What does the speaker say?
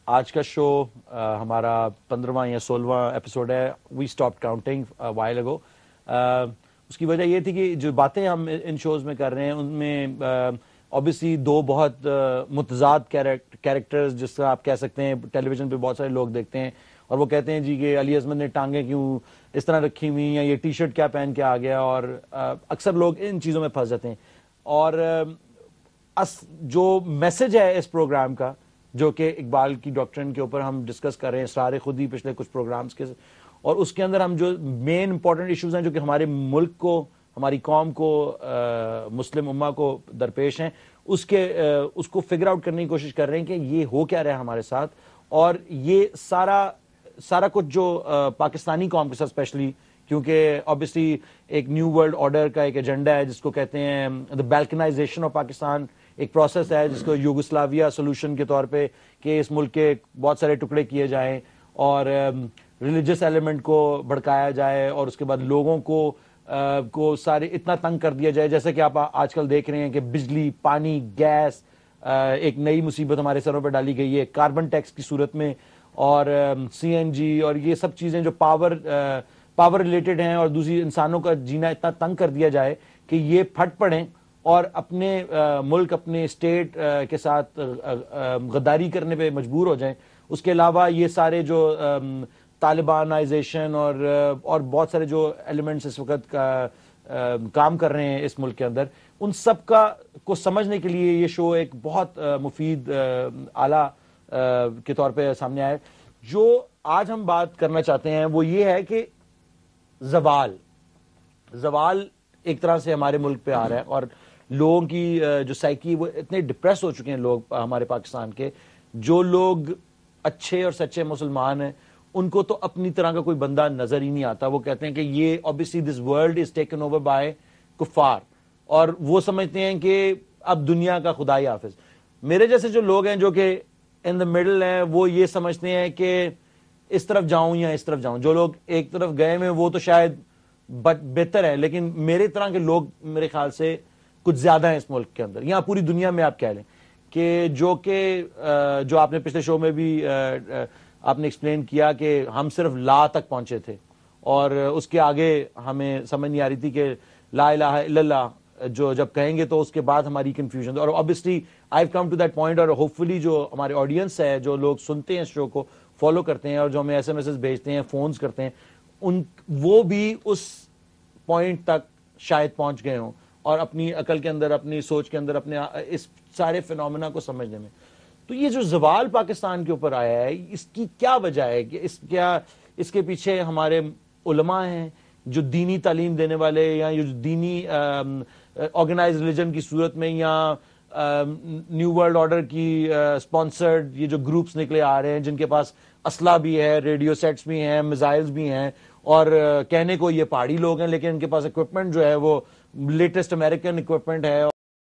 آج کا شو ہمارا 15واں یا 16واں ایپیسوڈ ہے. وی اسٹاپ کاؤنٹنگ وائل اگو. اس کی وجہ یہ تھی کہ جو باتیں ہم ان شوز میں کر رہے ہیں ان میں obviously دو بہت متضاد کیریکٹرز جس طرح آپ کہہ سکتے ہیں ٹیلی ویژن پہ بہت سارے لوگ دیکھتے ہیں اور وہ کہتے ہیں جی کہ علی عظمت نے ٹانگیں کیوں اس طرح رکھی ہوئی یا یہ ٹی شرٹ کیا پہن کے آ گیا, اور اکثر لوگ ان چیزوں میں پھنس جاتے ہیں. اور جو میسج ہے اس پروگرام کا جو کہ اقبال کی ڈاکٹرن کے اوپر ہم ڈسکس کر رہے ہیں اسرار خودی پچھلے کچھ پروگرامز کے, اور اس کے اندر ہم جو مین امپورٹنٹ ایشوز ہیں جو کہ ہمارے ملک کو, ہماری قوم کو, مسلم امہ کو درپیش ہیں, اس کو فگر آؤٹ کرنے کی کوشش کر رہے ہیں کہ یہ ہو کیا رہا ہے ہمارے ساتھ. اور یہ سارا کچھ جو پاکستانی قوم کے ساتھ اسپیشلی, کیونکہ obviously ایک نیو ورلڈ آرڈر کا ایک ایجنڈا ہے جس کو کہتے ہیں دا بیلکنائزیشن آف پاکستان, ایک پروسیس ہے جس کو یوگوسلاویا سولوشن کے طور پہ کہ اس ملک کے بہت سارے ٹکڑے کیے جائیں اور ریلیجس ایلیمنٹ کو بھڑکایا جائے اور اس کے بعد لوگوں کو سارے اتنا تنگ کر دیا جائے, جیسے کہ آپ آج کل دیکھ رہے ہیں کہ بجلی, پانی, گیس, ایک نئی مصیبت ہمارے سروں پہ ڈالی گئی ہے کاربن ٹیکس کی صورت میں, اور سی این جی اور یہ سب چیزیں جو پاور ریلیٹڈ ہیں, اور دوسری انسانوں کا جینا اتنا تنگ کر دیا جائے کہ یہ پھٹ پڑیں اور اپنے ملک, اپنے اسٹیٹ کے ساتھ غداری کرنے پہ مجبور ہو جائیں. اس کے علاوہ یہ سارے جو طالبانائزیشن اور بہت سارے جو ایلیمنٹس اس وقت کام کر رہے ہیں اس ملک کے اندر, ان سب کو سمجھنے کے لیے یہ شو ایک بہت مفید آلہ کے طور پہ سامنے آئے. جو آج ہم بات کرنا چاہتے ہیں وہ یہ ہے کہ زوال ایک طرح سے ہمارے ملک پہ آ رہا ہے, اور لوگوں کی جو سائیکی وہ اتنے ڈپریس ہو چکے ہیں لوگ ہمارے پاکستان کے. جو لوگ اچھے اور سچے مسلمان ہیں ان کو تو اپنی طرح کا کوئی بندہ نظر ہی نہیں آتا. وہ کہتے ہیں کہ یہ obviously this world is taken over by کفار, اور وہ سمجھتے ہیں کہ اب دنیا کا خدا ہی حافظ. میرے جیسے جو لوگ ہیں جو کہ ان دا مڈل ہیں وہ یہ سمجھتے ہیں کہ اس طرف جاؤں یا اس طرف جاؤں. جو لوگ ایک طرف گئے ہوئے وہ تو شاید بہتر ہے, لیکن میرے طرح کے لوگ میرے خیال سے کچھ زیادہ ہیں اس ملک کے اندر یا پوری دنیا میں. آپ کہہ لیں کہ جو آپ نے پچھلے شو میں بھی آپ نے ایکسپلین کیا کہ ہم صرف لا تک پہنچے تھے اور اس کے آگے ہمیں سمجھ نہیں آ رہی تھی کہ لا الہ الا اللہ جو جب کہیں گے تو اس کے بعد ہماری کنفیوژن. اور obviously I've come to that point, اور ہوپفلی جو ہمارے آڈینس ہے جو لوگ سنتے ہیں اس شو کو, فالو کرتے ہیں اور جو ہمیں ایس ایم ایس بھیجتے ہیں, فونز کرتے ہیں, وہ بھی اس پوائنٹ تک شاید پہنچ گئے ہوں اور اپنی عقل کے اندر, اپنی سوچ کے اندر, اپنے اس سارے فینومینا کو سمجھنے میں. تو یہ جو زوال پاکستان کے اوپر آیا ہے اس کی کیا وجہ ہے کہ اس کے پیچھے ہمارے علماء ہیں جو دینی تعلیم دینے والے, یا جو دینی آرگنائز ریلیجن کی صورت میں, یا نیو ورلڈ آرڈر کی اسپانسرڈ یہ جو گروپس نکلے آ رہے ہیں جن کے پاس اسلحہ بھی ہے, ریڈیو سیٹس بھی ہیں, میزائلز بھی ہیں, اور کہنے کو یہ پہاڑی لوگ ہیں لیکن ان کے پاس اکوپمنٹ جو ہے وہ لیٹسٹ امریکن اکوپمنٹ ہے.